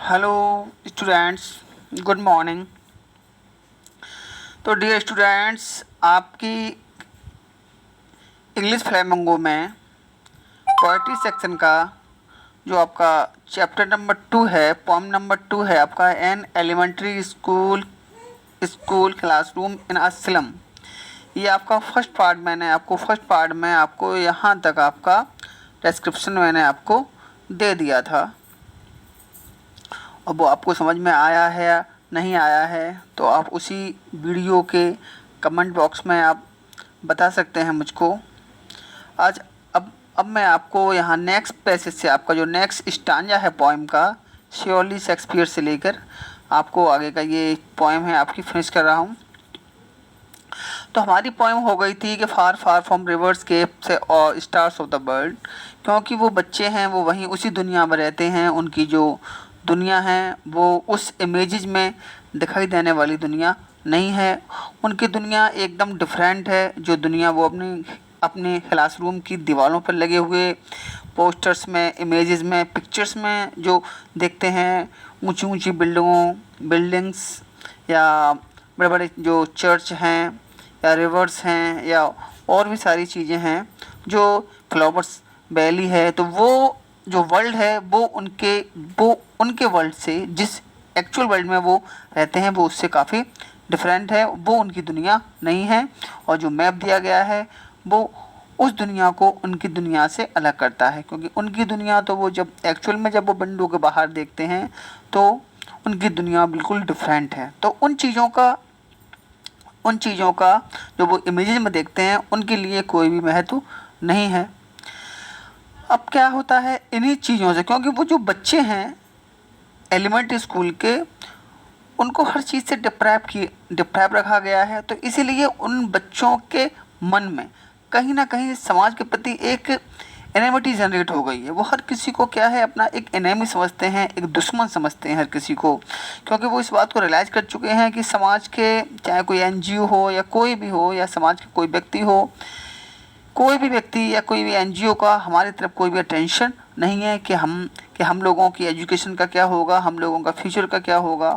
Hello students, good morning. तो dear students, आपकी English flamingo में पोएट्री सेक्शन का जो आपका चैप्टर नंबर 2 है, पोएम नंबर 2 है आपका, an elementary school school classroom in Aslam. ये आपका फर्स्ट पार्ट में आपको यहाँ तक आपका डिस्क्रिप्शन मैंने आपको दे दिया था। अब वो आपको समझ में आया है या नहीं आया है, तो आप उसी वीडियो के कमेंट बॉक्स में आप बता सकते हैं मुझको। आज अब मैं आपको यहाँ नेक्स्ट पैसेज से आपका जो नेक्स्ट स्टांजा है पोएम का, श्योरली शेक्सपियर से लेकर आपको आगे का ये पोएम है आपकी फिनिश कर रहा हूँ। तो हमारी पोएम हो गई थी कि फार फार फ्रॉम रिवर्स केप से और स्टार्स ऑफ द वर्ल्ड, क्योंकि वो बच्चे हैं, वो वहीं उसी दुनिया में रहते हैं। उनकी जो दुनिया है वो उस इमेजेस में दिखाई देने वाली दुनिया नहीं है। उनकी दुनिया एकदम डिफरेंट है। जो दुनिया वो अपने अपने क्लासरूम की दीवारों पर लगे हुए पोस्टर्स में, इमेजेस में, पिक्चर्स में जो देखते हैं, ऊंची ऊंची बिल्डिंग्स या बड़े बड़े जो चर्च हैं या रिवर्स हैं या और भी सारी चीज़ें हैं, जो फ्लावर्स वैली है, तो वो जो वर्ल्ड है वो उनके वर्ल्ड से, जिस एक्चुअल वर्ल्ड में वो रहते हैं, वो उससे काफ़ी डिफरेंट है। वो उनकी दुनिया नहीं है। और जो मैप दिया गया है वो उस दुनिया को उनकी दुनिया से अलग करता है, क्योंकि उनकी दुनिया तो वो जब एक्चुअल में जब वो विंडो के बाहर देखते हैं तो उनकी दुनिया बिल्कुल डिफरेंट है। तो उन चीज़ों का जो वो इमेजेस में देखते हैं उनके लिए कोई भी महत्व नहीं है। अब क्या होता है इन्हीं चीज़ों से, क्योंकि वो जो बच्चे हैं एलिमेंट्री स्कूल के, उनको हर चीज़ से डिप्राइव रखा गया है। तो इसीलिए उन बच्चों के मन में कहीं ना कहीं समाज के प्रति एक एनिमिटी जनरेट हो गई है। वो हर किसी को क्या है, अपना एक एनिमी समझते हैं, एक दुश्मन समझते हैं हर किसी को, क्योंकि वो इस बात को रियलाइज़ कर चुके हैं कि समाज के, चाहे कोई एनजीओ हो या कोई भी हो, या समाज के कोई व्यक्ति हो, कोई भी व्यक्ति या कोई भी एनजीओ का हमारी तरफ कोई भी अटेंशन नहीं है कि हम लोगों की एजुकेशन का क्या होगा, हम लोगों का फ्यूचर का क्या होगा।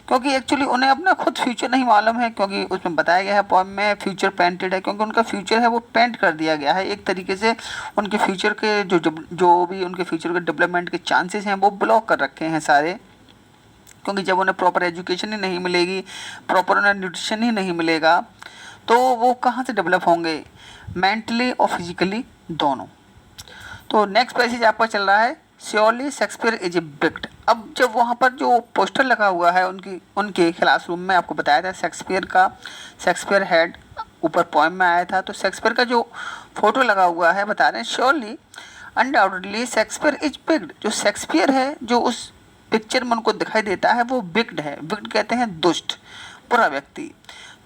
क्योंकि एक्चुअली उन्हें अपना खुद फ्यूचर नहीं मालूम है, क्योंकि उसमें बताया गया है पोएम में फ्यूचर पेंटेड है, क्योंकि उनका फ्यूचर है वो पेंट कर दिया गया है एक तरीके से। उनके फ्यूचर के जो भी उनके फ्यूचर के डेवलपमेंट के चांसेस हैं वो ब्लॉक कर रखे हैं सारे, क्योंकि जब उन्हें प्रॉपर एजुकेशन ही नहीं मिलेगी, प्रॉपर उन्हें न्यूट्रिशन ही नहीं मिलेगा, तो वो कहाँ से डेवलप होंगे, मेंटली और फिजिकली दोनों। तो नेक्स्ट पैसेज आपका चल रहा है, श्योरली शेक्सपियर इज ए बिक्ट। अब जब वहाँ पर जो पोस्टर लगा हुआ है उनके क्लासरूम में, आपको बताया था शेक्सपियर हेड ऊपर पोएम में आया था, तो शेक्सपियर का जो फोटो लगा हुआ है बता रहे हैं श्योरली अनडाउटेडली शेक्सपियर इज बिक्ड। जो शेक्सपियर है जो उस पिक्चर में उनको दिखाई देता है वो बिक्ड है। बिक्ड कहते हैं दुष्ट, बुरा व्यक्ति।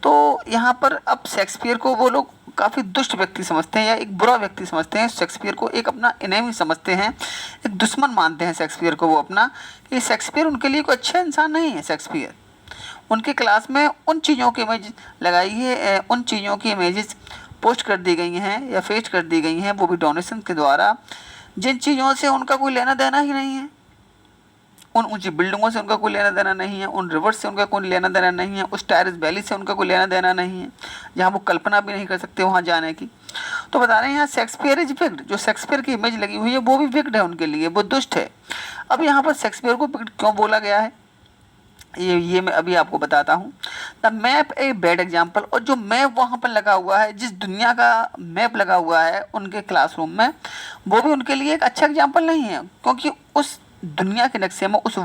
तो यहाँ पर अब शेक्सपियर को वो लोग काफ़ी दुष्ट व्यक्ति समझते हैं या एक बुरा व्यक्ति समझते हैं। शेक्सपियर को एक अपना एनिमी समझते हैं, एक दुश्मन मानते हैं शेक्सपियर को वो अपना, कि शेक्सपियर उनके लिए कोई अच्छा इंसान नहीं है। शेक्सपियर उनके क्लास में उन चीज़ों की इमेज लगाई है, उन चीज़ों की इमेजेस पोस्ट कर दी गई हैं या पेस्ट कर दी गई हैं, वो भी डोनेशन के द्वारा, जिन चीज़ों से उनका कोई लेना देना ही नहीं है। उन ऊंची बिल्डिंगों से उनका कोई लेना देना नहीं है, उन रिवर्स से उनका कोई लेना देना नहीं है, उस टायरस वैली से उनका कोई लेना देना नहीं है जहाँ वो कल्पना भी नहीं कर सकते वहाँ जाने की। तो बता रहे हैं यहाँ शेक्सपियर इज विक्ड। जो शेक्सपियर की इमेज लगी हुई है वो भी विक्ड है उनके लिए, वो दुष्ट है। अब यहाँ पर शेक्सपियर को विक्ड क्यों बोला गया है ये मैं अभी आपको बताता हूँ। The map a bad example. और जो मैप वहाँ पर लगा हुआ है, जिस दुनिया का मैप लगा हुआ है उनके क्लासरूम में, वो भी उनके लिए एक अच्छा एग्जाम्पल नहीं है, क्योंकि उस दुनिया के नक्शे में, उस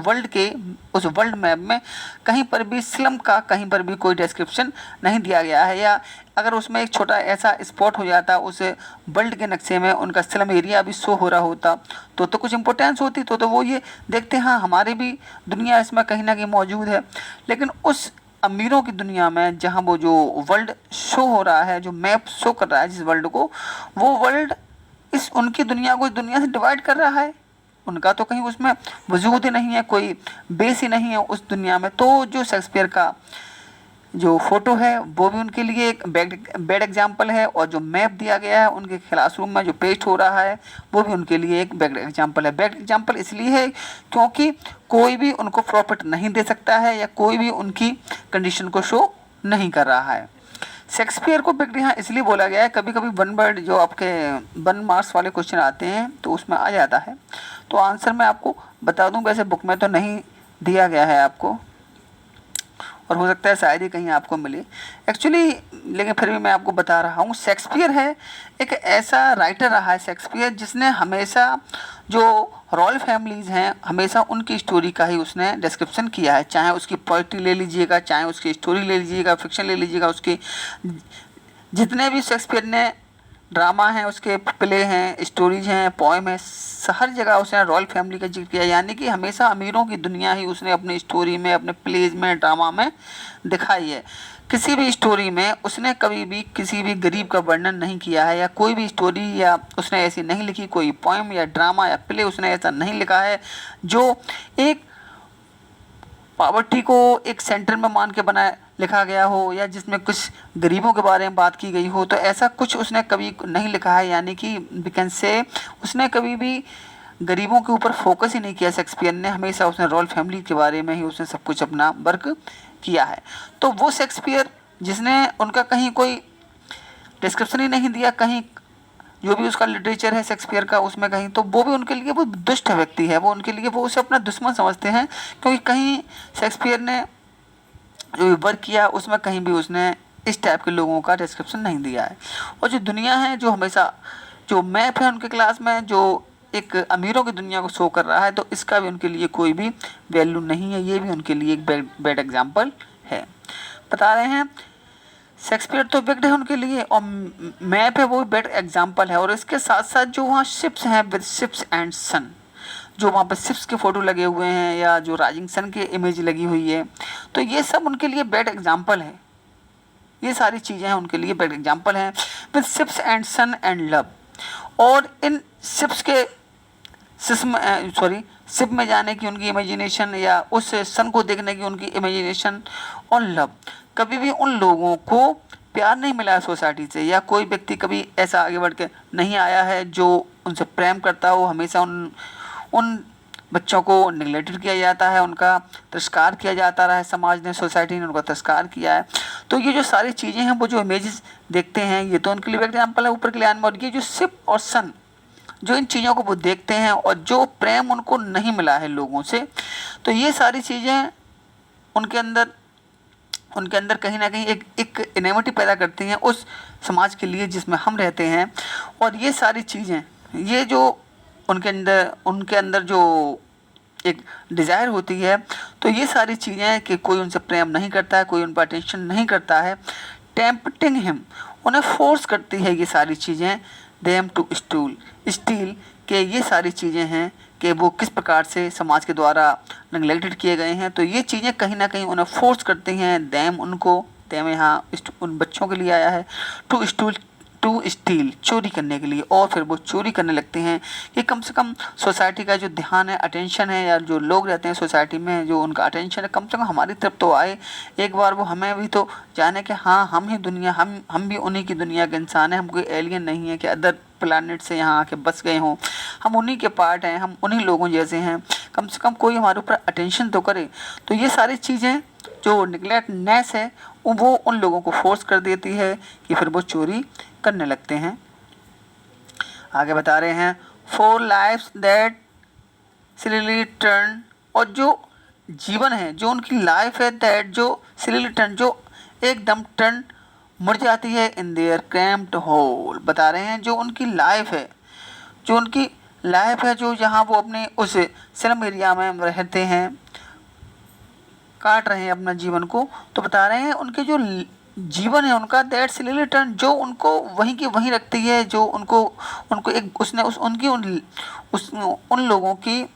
वर्ल्ड मैप में कहीं पर भी स्लम का कहीं पर भी कोई डिस्क्रिप्शन नहीं दिया गया है। या अगर उसमें एक छोटा ऐसा स्पॉट हो जाता उस वर्ल्ड के नक्शे में, उनका स्लम एरिया भी शो हो रहा होता तो कुछ इंपॉर्टेंस होती, तो वो ये देखते हाँ हमारी भी दुनिया इसमें कहीं ना कहीं मौजूद है। लेकिन उस अमीरों की दुनिया में जहाँ वो जो वर्ल्ड शो हो रहा है, जो मैप शो कर रहा है जिस वर्ल्ड को, वो वर्ल्ड इस उनकी दुनिया को इस दुनिया से डिवाइड कर रहा है। उनका तो कहीं उसमें वजूद ही नहीं है, कोई बेस ही नहीं है उस दुनिया में। तो जो शेक्सपियर का जो फ़ोटो है वो भी उनके लिए एक बैड एग्जाम्पल है, और जो मैप दिया गया है उनके क्लासरूम में जो पेस्ट हो रहा है वो भी उनके लिए एक बैड एग्जाम्पल है। बैड एग्जाम्पल इसलिए है क्योंकि कोई भी उनको प्रॉफिट नहीं दे सकता है या कोई भी उनकी कंडीशन को शो नहीं कर रहा है। शेक्सपियर को बैड यहाँ इसलिए बोला गया है, कभी कभी वन वर्ड जो आपके 1 मार्क्स वाले क्वेश्चन आते हैं तो उसमें आ जाता है, तो आंसर मैं आपको बता दूं, वैसे बुक में तो नहीं दिया गया है आपको, और हो सकता है शायद ही कहीं आपको मिले एक्चुअली, लेकिन फिर भी मैं आपको बता रहा हूँ। शेक्सपियर है एक ऐसा राइटर रहा है शेक्सपियर जिसने हमेशा जो रॉयल फैमिलीज़ हैं हमेशा उनकी स्टोरी का ही उसने डिस्क्रिप्शन किया है, चाहे उसकी पोइट्री ले लीजिएगा, चाहे उसकी स्टोरी ले लीजिएगा, फिक्शन ले लीजिएगा, उसके जितने भी शेक्सपियर ने ड्रामा हैं, उसके प्ले हैं, स्टोरीज हैं, पोएम है, हर जगह उसने रॉयल फैमिली का जिक्र किया, यानी कि हमेशा अमीरों की दुनिया ही उसने अपनी स्टोरी में, अपने प्लेज में, ड्रामा में दिखाई है। किसी भी स्टोरी में उसने कभी भी किसी भी गरीब का वर्णन नहीं किया है, या कोई भी स्टोरी या उसने ऐसी नहीं लिखी, कोई पोएम या ड्रामा या प्ले उसने ऐसा नहीं लिखा है जो एक पॉवर्टी को एक सेंटर में मान के बनाया लिखा गया हो, या जिसमें कुछ गरीबों के बारे में बात की गई हो, तो ऐसा कुछ उसने कभी नहीं लिखा है। यानी कि वी कैन से उसने कभी भी गरीबों के ऊपर फोकस ही नहीं किया शेक्सपियर ने, हमेशा उसने रॉयल फैमिली के बारे में ही उसने सब कुछ अपना वर्क किया है। तो वो शेक्सपियर जिसने उनका कहीं कोई डिस्क्रिप्शन ही नहीं दिया, कहीं जो भी उसका लिटरेचर है शेक्सपियर का उसमें कहीं, तो वो भी उनके लिए वो दुष्ट व्यक्ति है, वो उनके लिए वो उसे अपना दुश्मन समझते हैं, क्योंकि कहीं शेक्सपियर ने जो वर्क किया उसमें कहीं भी उसने इस टाइप के लोगों का डिस्क्रिप्शन नहीं दिया है। और जो दुनिया है, जो हमेशा जो मैप है उनके क्लास में जो एक अमीरों की दुनिया को शो कर रहा है, तो इसका भी उनके लिए कोई भी वैल्यू नहीं है, ये भी उनके लिए एक बैड एग्जाम्पल है। बता रहे हैं शेक्सपियर तो बैड है उनके लिए, और मैप है वो बैड एग्जाम्पल है। और इसके साथ साथ जो वहाँ शिप्स हैं विद शिप्स एंड सन, जो वहाँ पर शिप्स के फ़ोटो लगे हुए हैं या जो राइजिंग सन की इमेज लगी हुई है, तो ये सब उनके लिए बैड एग्जाम्पल है। ये सारी चीज़ें हैं उनके लिए बैड एग्जाम्पल हैं, with ships and sun and love. और इन शिप्स के शिप में जाने की उनकी इमेजिनेशन, या उस सन को देखने की उनकी इमेजिनेशन और लव, कभी भी उन लोगों को प्यार नहीं मिला है सोसाइटी से, या कोई व्यक्ति कभी ऐसा आगे बढ़ के नहीं आया है जो उनसे प्रेम करता हो। हमेशा उन बच्चों को निगलेक्टेड किया जाता है, उनका तिरस्कार किया जाता रहा है, समाज ने, सोसाइटी ने उनका तिरस्कार किया है। तो ये जो सारी चीज़ें हैं, वो जो इमेजेस देखते हैं, ये तो उनके लिए एग्जाम्पल है ऊपर के लिए। और ये जो शिप और सन, जो इन चीज़ों को वो देखते हैं और जो प्रेम उनको नहीं मिला है लोगों से, तो ये सारी चीज़ें उनके अंदर कहीं ना कहीं एक इनेमिटी पैदा करती हैं उस समाज के लिए जिसमें हम रहते हैं। और ये सारी चीज़ें, ये जो उनके अंदर जो एक डिज़ायर होती है, तो ये सारी चीज़ें कि कोई उनसे प्रेम नहीं करता है, कोई उन पर अटेंशन नहीं करता है, टेम्पटिंग हिम, उन्हें फोर्स करती है ये सारी चीज़ें, देम टू स्टील के ये सारी चीज़ें हैं कि वो किस प्रकार से समाज के द्वारा नेगलेक्टेड किए गए हैं। तो ये चीज़ें कहीं ना कहीं उन्हें फोर्स करती हैं, देम यहाँ उन बच्चों के लिए आया है, टू स्टील, चोरी करने के लिए। और फिर वो चोरी करने लगते हैं कि कम से कम सोसाइटी का जो ध्यान है, अटेंशन है, या जो लोग रहते हैं सोसाइटी में जो उनका अटेंशन है, कम से कम हमारी तरफ तो आए, एक बार वो हमें भी तो जाने कि हाँ हम ही दुनिया, हम भी उन्हीं की दुनिया के इंसान हैं, हम कोई एलियन नहीं है कि अदर प्लानट से यहाँ आके बस गए हों, हम उन्हीं के पार्ट हैं, हम उन्हीं लोगों जैसे हैं, कम से कम कोई हमारे ऊपर अटेंशन तो करे। तो ये सारी चीज़ें जो निगलेक्टनेस है वो उन लोगों को फोर्स कर देती है कि फिर वो चोरी करने लगते हैं। आगे बता रहे हैं, फोर लाइफ्स दैट सिलीली टर्न, और जो जीवन है, जो उनकी लाइफ है, दैट जो सिलीली टर्न, जो एकदम टर्न मुड़ जाती है, इन देयर क्रैम्प्ड होल। बता रहे हैं जो उनकी लाइफ है, जो जहाँ वो अपने उस स्लम एरिया में रहते हैं, काट रहे हैं अपना जीवन को, तो बता रहे हैं उनके जो जीवन है उनका, दैट सिलीली टर्न, जो उनको वहीं की वहीं रखती है, जो उनको एक उसने उन लोगों की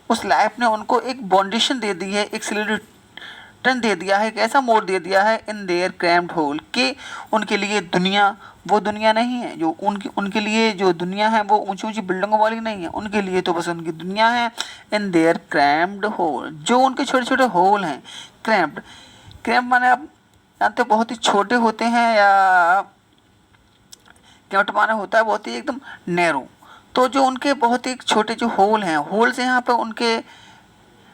उस लाइफ ने उनको एक बाउंडेशन दे दी है, एक सिलीली टर्न दे दिया है, एक ऐसा मोड़ दे दिया है, इन देयर क्रैम्प्ड होल, कि उनके लिए दुनिया वो दुनिया नहीं है, जो उनके लिए जो दुनिया है वो ऊंची ऊंची बिल्डिंगों वाली नहीं है, उनके लिए तो बस उनकी दुनिया है इन देयर क्रैम्प्ड होल, जो उनके छोटे छोटे होल हैं, क्रैम्प्ड क्रैम्प माने आप जानते हो बहुत ही छोटे होते हैं, या क्रैम्प माने होता है बहुत ही एकदम नैरो। तो जो उनके बहुत ही छोटे जो होल हैं, होल्स यहाँ पे उनके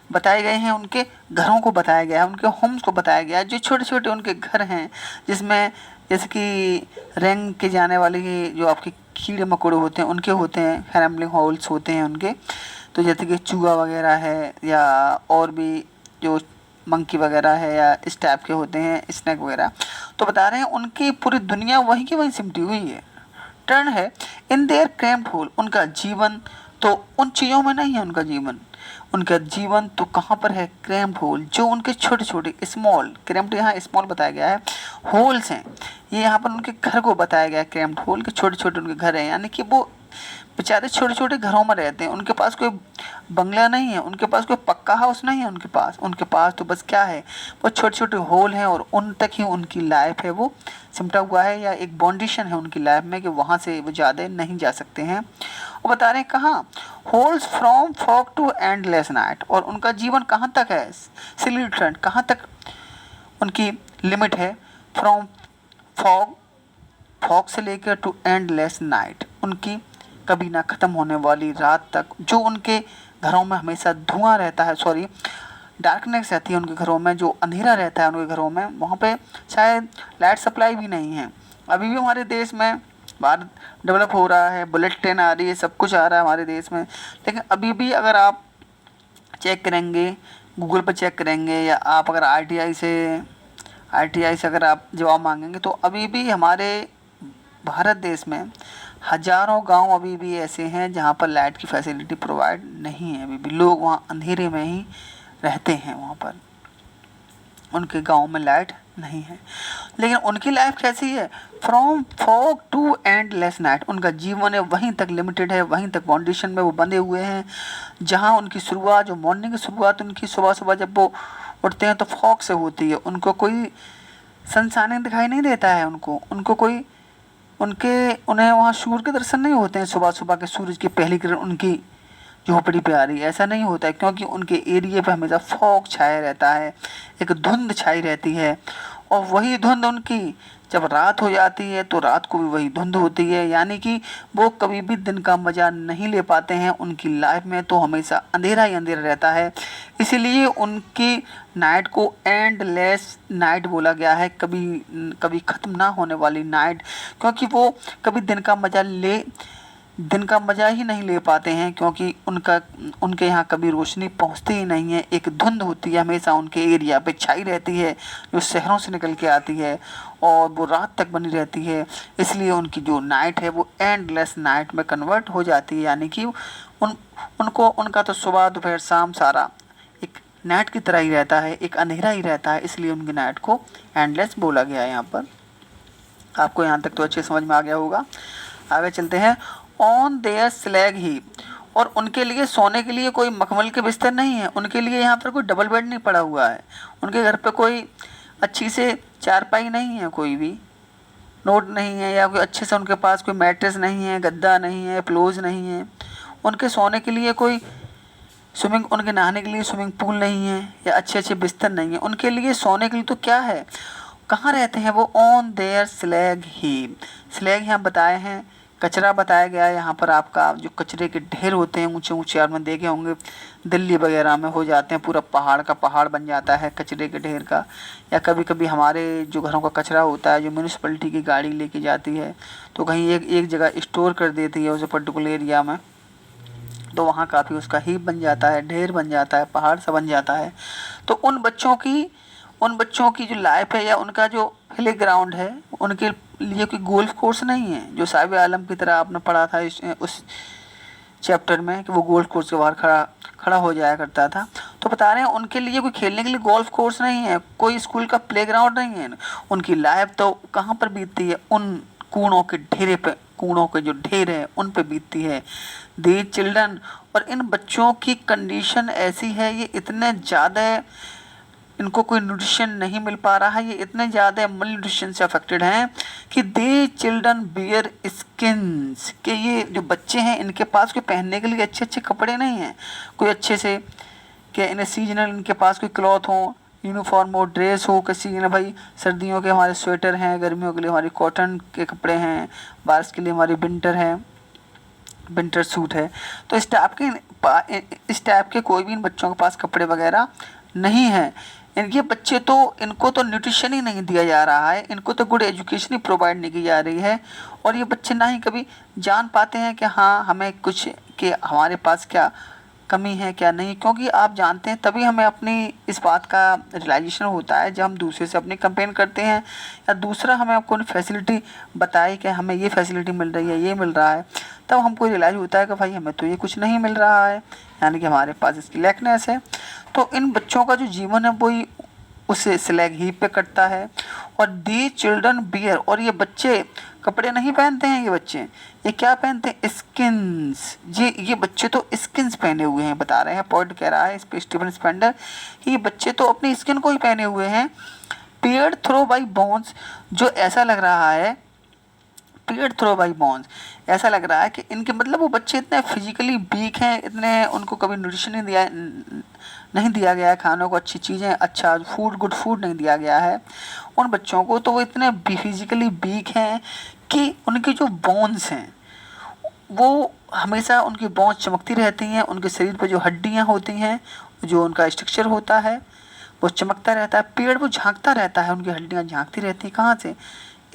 बताए गए हैं, उनके घरों को बताया गया है, उनके होम्स को बताया गया है, जो छोटे छोटे उनके घर हैं, जिसमें जैसे कि रेंग के जाने वाले जो आपके कीड़े मकोड़े होते हैं उनके होते हैं, हैमलिंग होल्स होते हैं उनके। तो जैसे कि चूहा वगैरह है, या और भी जो मंकी वगैरह है, या इस टाइप के होते हैं, स्नैक वगैरह। तो बता रहे हैं उनकी पूरी दुनिया वहीं की वहीं सिमटी हुई है, टर्न है इन देयर क्रैम्प्ड होल। उनका जीवन तो उन चीज़ों में नहीं है, उनका जीवन, उनका जीवन तो कहाँ पर है, क्रैम्प्ड होल, जो उनके छोटे छोटे स्मॉल, क्रैम्प्ड यहाँ स्मॉल बताया गया है, होल्स हैं, ये यहाँ पर उनके घर को बताया गया है, क्रैम्प्ड होल के छोटे छोटे उनके घर हैं, यानी कि वो बेचारे छोटे छोटे घरों में रहते हैं, उनके पास कोई बंगला नहीं है, उनके पास कोई पक्का हाउस नहीं है, उनके पास तो बस क्या है, वो छोटे छोटे होल हैं, और उन तक ही उनकी लाइफ है वो सिमटा हुआ है, या एक बाउंडेशन है उनकी लाइफ में कि वहाँ से वो ज़्यादा नहीं जा सकते हैं। वो बता रहे हैं कहाँ, holes from fog to endless night, और उनका जीवन कहाँ तक है, सिलिट्रेंट कहाँ तक उनकी लिमिट है, फ्रॉम फॉग, फॉग से लेकर टू एंडलेस नाइट, उनकी कभी ना ख़त्म होने वाली रात तक, जो उनके घरों में हमेशा धुआं रहता है, सॉरी डार्कनेस रहती है उनके घरों में, जो अंधेरा रहता है उनके घरों में, वहाँ पे शायद लाइट सप्लाई भी नहीं है। अभी भी हमारे देश में, भारत डेवलप हो रहा है, बुलेट ट्रेन आ रही है, सब कुछ आ रहा है हमारे देश में, लेकिन अभी भी अगर आप चेक करेंगे, गूगल पर चेक करेंगे, या आप अगर आरटीआई से अगर आप जवाब मांगेंगे, तो अभी भी हमारे भारत देश में हजारों गांव अभी भी ऐसे हैं जहां पर लाइट की फैसिलिटी प्रोवाइड नहीं है। अभी भी लोग वहां अंधेरे में ही रहते हैं, वहां पर उनके गांव में लाइट नहीं है। लेकिन उनकी लाइफ कैसी है, from fog to endless night, उनका जीवन है वहीं तक लिमिटेड है, वहीं तक बाउंडेशन में वो बंधे हुए हैं, जहां उनकी शुरुआत, जो मॉर्निंग की शुरुआत उनकी सुबह सुबह जब वो उठते हैं तो फॉग से होती है, उनको कोई सनशाइन दिखाई नहीं देता है, उनको कोई उन्हें वहाँ सूर्य के दर्शन नहीं होते हैं, सुबह सुबह के सूरज की पहली किरण उनकी झोपड़ी पे आ रही है, ऐसा नहीं होता है, क्योंकि उनके एरिया पे हमेशा फॉग छाया रहता है, एक धुंध छाई रहती है, और वही धुंध उनकी जब रात हो जाती है तो रात को भी वही धुंध होती है, यानी कि वो कभी भी दिन का मज़ा नहीं ले पाते हैं, उनकी लाइफ में तो हमेशा अंधेरा ही अंधेरा रहता है। इसीलिए उनकी नाइट को एंडलेस नाइट बोला गया है, कभी कभी ख़त्म ना होने वाली नाइट, क्योंकि वो कभी दिन का मज़ा ही नहीं ले पाते हैं, क्योंकि उनके यहाँ कभी रोशनी पहुँचती ही नहीं है, एक धुंध होती है हमेशा उनके एरिया पे छाई रहती है, जो शहरों से निकल के आती है और वो रात तक बनी रहती है। इसलिए उनकी जो नाइट है वो एंडलेस नाइट में कन्वर्ट हो जाती है, यानी कि उनका तो सुबह दोपहर शाम सारा एक नाइट की तरह ही रहता है, एक अंधेरा ही रहता है, इसलिए उनकी नाइट को एंडलेस बोला गया है। यहाँ पर आपको यहाँ तक तो अच्छे समझ में आ गया होगा। आगे चलते हैं, ऑन देयर स्लैग ही, और उनके लिए सोने के लिए कोई मखमल के बिस्तर नहीं है, उनके लिए यहाँ पर कोई डबल बेड नहीं पड़ा हुआ है, उनके घर पे कोई अच्छी से चारपाई नहीं है, कोई भी नोट नहीं है, या कोई अच्छे से उनके पास कोई मैट्रेस नहीं है, गद्दा नहीं है, पिलोज नहीं है, उनके सोने के लिए कोई उनके नहाने के लिए स्विमिंग पूल नहीं है, या अच्छे अच्छे बिस्तर नहीं है, उनके लिए सोने के लिए तो क्या है, कहाँ रहते हैं वो, on their slag he. Slag यहाँ बताए हैं, कचरा बताया गया है यहाँ पर, आपका जो कचरे के ढेर होते हैं ऊंचे ऊंचे, आपने देखे होंगे दिल्ली वगैरह में हो जाते हैं, पूरा पहाड़ का पहाड़ बन जाता है कचरे के ढेर का, या कभी कभी हमारे जो घरों का कचरा होता है, जो म्यूनिसिपैलिटी की गाड़ी लेके जाती है तो कहीं एक जगह स्टोर कर देती है उसे पर्टिकुलर एरिया में, तो वहाँ काफ़ी उसका हीप बन जाता है, ढेर बन जाता है, पहाड़ सा बन जाता है। तो उन बच्चों की जो लाइफ है, या उनका जो प्ले ग्राउंड है, उनके लिए कोई गोल्फ कोर्स नहीं है, जो साहिब आलम की तरह आपने पढ़ा था उस चैप्टर में कि वो गोल्फ कोर्स के बाहर खड़ा हो जाया करता था। तो बता रहे हैं उनके लिए कोई खेलने के लिए गोल्फ कोर्स नहीं है, कोई स्कूल का प्लेग्राउंड नहीं है, उनकी लाइफ तो कहाँ पर बीतती है, उन कूड़ों के जो ढेर है उन पे बीतती है। दे चिल्ड्रन, और इन बच्चों की कंडीशन ऐसी है, ये इतने ज़्यादा इनको कोई न्यूट्रिशन नहीं मिल पा रहा है, ये इतने ज़्यादा मल न्यूट्रिशन से अफेक्टेड हैं कि दे चिल्ड्रन बियर स्किन्स, कि ये जो बच्चे हैं इनके पास कोई पहनने के लिए अच्छे अच्छे कपड़े नहीं हैं, कोई अच्छे से कि इन्हें सीजनल इनके पास कोई क्लॉथ हो, यूनिफॉर्म हो, ड्रेस हो, किसी ने भाई सर्दियों के हमारे स्वेटर हैं, गर्मियों के लिए हमारी कॉटन के कपड़े हैं, बारिश के लिए हमारी विंटर है, विंटर सूट है। तो इस टाइप के कोई भी इन बच्चों के पास कपड़े वगैरह नहीं है। इनके बच्चे तो, इनको तो न्यूट्रिशन ही नहीं दिया जा रहा है, इनको तो गुड एजुकेशन ही प्रोवाइड नहीं की जा रही है। और ये बच्चे ना ही कभी जान पाते हैं कि हाँ हमें कुछ, कि हमारे पास क्या कमी है क्या नहीं, क्योंकि आप जानते हैं तभी हमें अपनी इस बात का रियलाइजेशन होता है जब हम दूसरे से अपनी कंपेयर करते हैं, या दूसरा हमें आपको फैसिलिटी बताए कि हमें ये फैसिलिटी मिल रही है, ये मिल रहा है, तब हमको रियलाइज होता है कि भाई हमें तो ये कुछ नहीं मिल रहा है, यानी कि हमारे पास इसकी लैकनेस है। तो इन बच्चों का जो जीवन है वही उस स्लैग हीप पे कटता है। और दी चिल्ड्रन बियर, और ये बच्चे कपड़े नहीं पहनते हैं, ये क्या पहनते हैं, स्किन्स। ये बच्चे तो स्किन्स पहने हुए हैं, बता रहे हैं, पॉइंट कह रहा है इस पे स्टीवन स्पेंडर, ये बच्चे तो अपनी स्किन को ही पहने हुए हैं। पियर्ड थ्रो बाई बोन्स, जो ऐसा लग रहा है, पियर्ड थ्रो बाई बोन्स, ऐसा लग रहा है कि इनके मतलब वो बच्चे इतने फिजिकली वीक हैं, इतने उनको कभी न्यूट्रिशन नहीं दिया गया है, खानों को अच्छी चीज़ें, अच्छा फूड, गुड फूड नहीं दिया गया है उन बच्चों को, तो वो इतने फिजिकली वीक हैं कि उनकी जो बोन्स हैं वो हमेशा, उनकी बोन्स चमकती रहती हैं, उनके शरीर पर जो हड्डियां होती हैं, जो उनका स्ट्रक्चर होता है वो चमकता रहता है, पेड़ वो झांकता रहता है, उनकी हड्डियां झांकती रहती हैं, कहाँ से,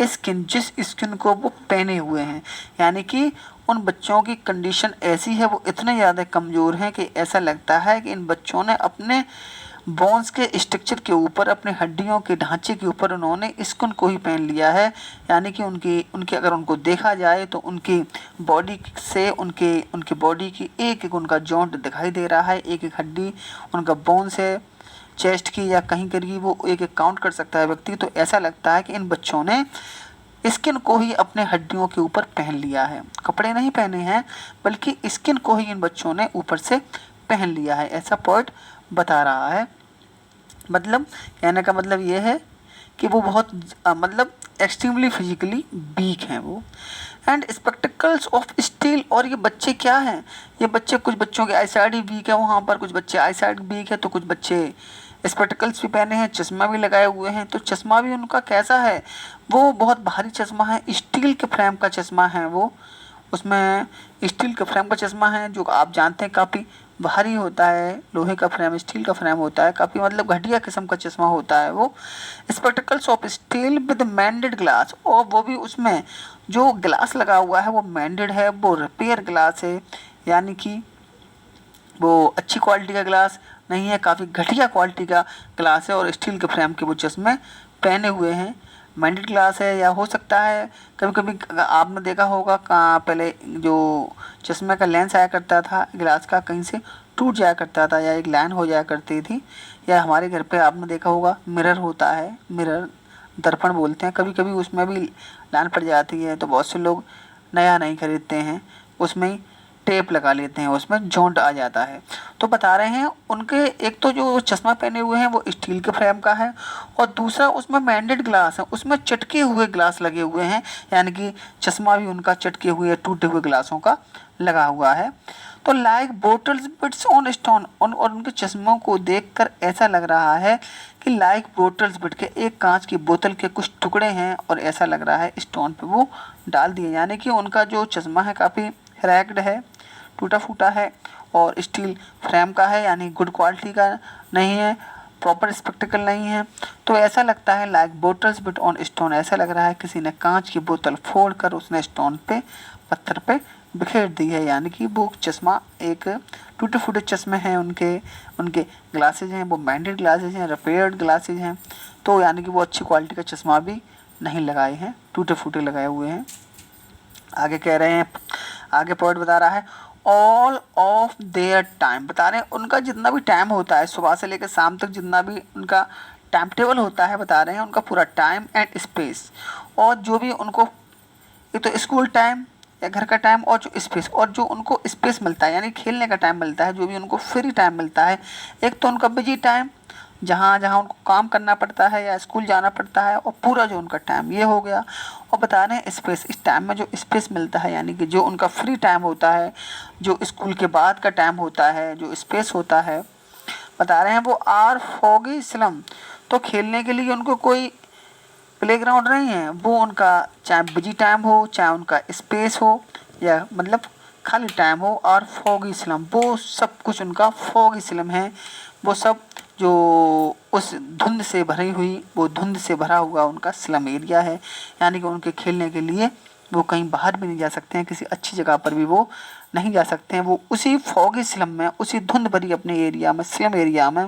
स्किन, जिस स्किन को वो पहने हुए हैं। यानी कि उन बच्चों की कंडीशन ऐसी है, वो इतने ज़्यादा कमज़ोर हैं कि ऐसा लगता है कि इन बच्चों ने अपने बोन्स के स्ट्रक्चर के ऊपर, अपने हड्डियों के ढांचे के ऊपर उन्होंने स्किन को ही पहन लिया है। यानी कि उनके अगर उनको देखा जाए तो उनकी बॉडी से, उनके बॉडी की एक एक उनका जॉइंट दिखाई दे रहा है, एक एक हड्डी उनका बोन्स है, चेस्ट की या कहीं कहीं वो एक एक काउंट कर सकता है व्यक्ति। तो ऐसा लगता है कि इन बच्चों ने स्किन को ही अपने हड्डियों के ऊपर पहन लिया है, कपड़े नहीं पहने हैं बल्कि स्किन को ही इन बच्चों ने ऊपर से पहन लिया है, ऐसा पॉइंट बता रहा है। मतलब कहने का मतलब ये है कि वो बहुत मतलब एक्सट्रीमली फिजिकली वीक हैं वो। एंड स्पेक्टिकल्स ऑफ स्टील, और ये बच्चे क्या हैं, ये बच्चे, कुछ बच्चों के आई साइड ही वीक है वहाँ पर, कुछ बच्चे आई साइड वीक है, तो कुछ बच्चे स्पेक्टिकल्स भी पहने हैं, चश्मा भी लगाए हुए हैं। तो चश्मा भी उनका कैसा है, वो बहुत भारी चश्मा है, स्टील के फ्रेम का चश्मा है वो, उसमें स्टील के फ्रेम का चश्मा है जो आप जानते हैं काफ़ी भारी होता है, लोहे का फ्रेम, स्टील का फ्रेम होता है, काफ़ी मतलब घटिया किस्म का चश्मा होता है वो। Spectacles of steel with mended glass, और वो भी उसमें जो ग्लास लगा हुआ है वो मैंडेड है, वो रिपेयर ग्लास है, यानी कि वो अच्छी क्वालिटी का ग्लास नहीं है, काफ़ी घटिया क्वालिटी का ग्लास है, और स्टील के फ्रेम के वो चश्मे पहने हुए हैं। मैंडेड ग्लास है, या हो सकता है कभी कभी आपने देखा होगा पहले जो चश्मे का लेंस आया करता था ग्लास का, कहीं से टूट जाया करता था या एक लाइन हो जाया करती थी, या हमारे घर पे आपने देखा होगा मिरर होता है, मिरर, दर्पण बोलते हैं, कभी कभी उसमें भी लाइन पड़ जाती है, तो बहुत से लोग नया नहीं खरीदते हैं, उसमें ही टेप लगा लेते हैं, उसमें जॉइंट आ जाता है। तो बता रहे हैं उनके एक तो जो चश्मा पहने हुए हैं वो स्टील के फ्रेम का है, और दूसरा उसमें मैंडेड ग्लास है, उसमें चटके हुए ग्लास लगे हुए हैं, यानी कि चश्मा भी उनका चटके हुए टूटे हुए ग्लासों का लगा हुआ है। तो like bottles beads on stone, और उनके चश्मों को देखकर ऐसा लग रहा है कि लाइक बोटल्स बिट के, एक कांच की बोतल के कुछ टुकड़े हैं और ऐसा लग रहा है स्टोन पे वो डाल दिए, यानी कि उनका जो चश्मा है काफ़ी क्रैक्ड है, टूटा फूटा है, और स्टील फ्रेम का है, यानी गुड क्वालिटी का नहीं है, प्रॉपर स्पेक्टिकल नहीं है। तो ऐसा लगता है like bottles bit on stone, ऐसा लग रहा है किसी ने कांच की बोतल फोड़ कर उसने स्टोन पे, पत्थर पे बिखेर दी है, यानी कि वो चश्मा एक टूटे फूटे चश्मे हैं, उनके ग्लासेज हैं वो मैंडेड ग्लासेज हैं, रिपेयर्ड ग्लासेज हैं, तो यानी कि वो अच्छी क्वालिटी का चश्मा भी नहीं लगाए हैं, टूटे फूटे लगाए हुए हैं। आगे कह रहे हैं, आगे पॉइंट बता रहा है ऑल ऑफ देयर टाइम, बता रहे हैं उनका जितना भी टाइम होता है सुबह से लेकर शाम तक, जितना भी उनका टाइम टेबल होता है, बता रहे हैं उनका पूरा टाइम एंड स्पेस, और जो भी उनको एक तो स्कूल टाइम या घर का टाइम, और जो स्पेस, और जो उनको स्पेस मिलता है यानी खेलने का टाइम मिलता है, जो भी उनको फ्री टाइम मिलता है, एक तो उनका बिजी टाइम जहाँ जहाँ उनको काम करना पड़ता है या स्कूल जाना पड़ता है, और पूरा जो उनका टाइम ये हो गया। और बता रहे हैं स्पेस, इस टाइम में जो स्पेस मिलता है यानी कि जो उनका फ्री टाइम होता है, जो स्कूल के बाद का टाइम होता है, जो स्पेस होता है, बता रहे हैं वो आर फॉगी स्लम, तो खेलने के लिए उनको कोई प्लेग्राउंड नहीं है। वो उनका चाहे बिजी टाइम हो, चाहे उनका स्पेस हो, या मतलब खाली टाइम हो, और फॉगी स्लम, वो सब कुछ उनका फॉगी स्लम है। वो सब जो उस धुंध से भरी हुई, वो धुंध से भरा हुआ उनका स्लम एरिया है। यानी कि उनके खेलने के लिए वो कहीं बाहर भी नहीं जा सकते हैं, किसी अच्छी जगह पर भी वो नहीं जा सकते हैं। वो उसी फॉगी स्लम में, उसी धुंध भरी अपने एरिया में, स्लम एरिया में,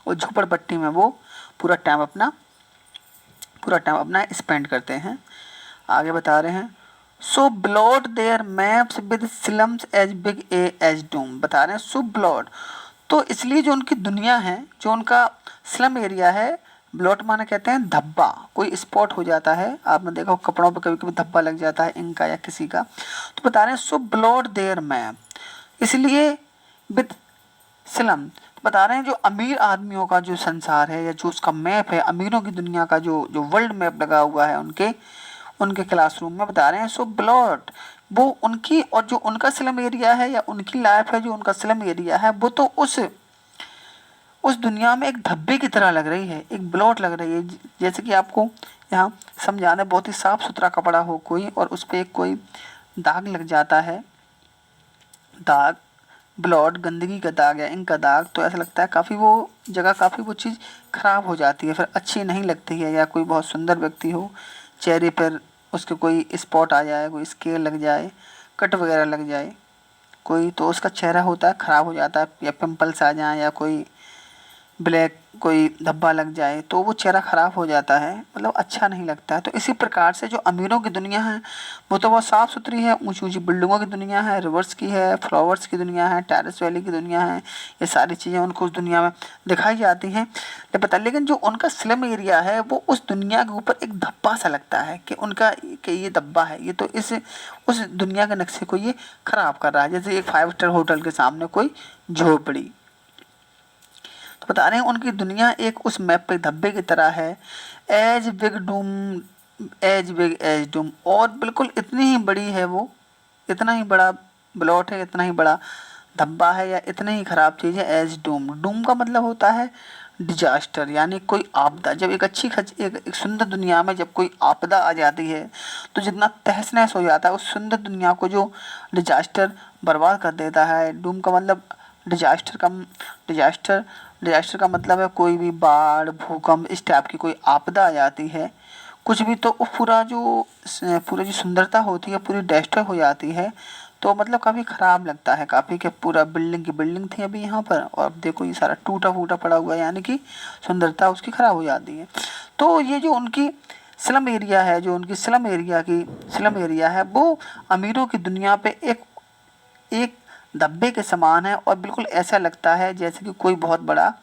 वो झोपड़पट्टी में वो पूरा टाइम अपना स्पेंड करते हैं। आगे बता रहे हैं, so blot their maps with slums as big as doom. बता रहे हैं सो ब्लॉट, तो इसलिए जो उनकी दुनिया है, जो उनका स्लम एरिया है, ब्लॉट माने कहते हैं धब्बा, कोई स्पॉट हो जाता है, आपने देखा हो कपड़ों पर कभी कभी धब्बा लग जाता है इंक का या किसी का, तो बता रहे हैं सो ब्लॉट देयर मैप, इसलिए विद स्लम। बता रहे हैं जो अमीर आदमियों का जो संसार है, या जो उसका मैप है, अमीरों की दुनिया का जो जो वर्ल्ड मैप लगा हुआ है उनके उनके क्लासरूम में, बता रहे हैं सो ब्लॉट, वो उनकी, और जो उनका स्लम एरिया है या उनकी लाइफ है, जो उनका स्लम एरिया है, वो तो उस दुनिया में एक धब्बे की तरह लग रही है, एक ब्लॉट लग रही है। जैसे कि आपको यहाँ समझाना, बहुत ही साफ सुथरा कपड़ा हो कोई, और उस पर एक कोई दाग लग जाता है, दाग, ब्लॉट, गंदगी का दाग या इंक का दाग, तो ऐसा लगता है काफ़ी वो जगह, काफ़ी वो चीज़ खराब हो जाती है, फिर अच्छी नहीं लगती है। या कोई बहुत सुंदर व्यक्ति हो, चेहरे पर उसके कोई स्पॉट आ जाए, कोई स्केल लग जाए, कट वगैरह लग जाए कोई, तो उसका चेहरा होता है ख़राब हो जाता है, या पिंपल्स आ जाए, या कोई ब्लैक कोई धब्बा लग जाए, तो वो चेहरा ख़राब हो जाता है, मतलब अच्छा नहीं लगता है। तो इसी प्रकार से जो अमीरों की दुनिया है वो तो बहुत साफ़ सुथरी है, ऊंची ऊंची बिल्डिंगों की दुनिया है, रिवर्स की है, फ्लावर्स की दुनिया है, टेरेस वैली की दुनिया है, ये सारी चीज़ें उनको उस दुनिया में दिखाई जाती हैं। लेकिन जो उनका स्लम एरिया है, वो उस दुनिया के ऊपर एक धब्बा सा लगता है कि उनका, कि ये धब्बा है, ये तो उस दुनिया के नक्शे को ये ख़राब कर रहा है। जैसे एक 5 स्टार होटल के सामने कोई झोपड़ी, तो बता रहे हैं उनकी दुनिया एक उस मैप पे धब्बे की तरह है। As big doom, as big as doom, और बिल्कुल इतनी ही बड़ी है वो, इतना ही बड़ा ब्लॉट है, इतना ही बड़ा धब्बा है, या इतनी ही ख़राब चीज़ है एज डूम। डूम का मतलब होता है डिजास्टर, यानी कोई आपदा। जब एक सुंदर दुनिया में जब कोई आपदा आ जाती है, तो जितना तहस नहस हो जाता है उस सुंदर दुनिया को जो डिजास्टर बर्बाद कर देता है। डूम का मतलब डिजास्टर डिजास्टर का मतलब है कोई भी बाढ़, भूकंप, इस टाइप की कोई आपदा आ जाती है कुछ भी, तो पूरा जो सुंदरता होती है पूरी डिस्ट्रॉय हो जाती है। तो मतलब काफ़ी ख़राब लगता है, काफ़ी, कि पूरा बिल्डिंग की बिल्डिंग थी अभी यहाँ पर, और अब देखो ये सारा टूटा फूटा पड़ा हुआ है, यानी कि सुंदरता उसकी ख़राब हो जाती है। तो ये जो उनकी स्लम एरिया है, जो उनकी स्लम एरिया है, वो अमीरों की दुनिया पे एक एक धब्बे के समान है, और बिल्कुल ऐसा लगता है जैसे कि कोई बहुत बड़ा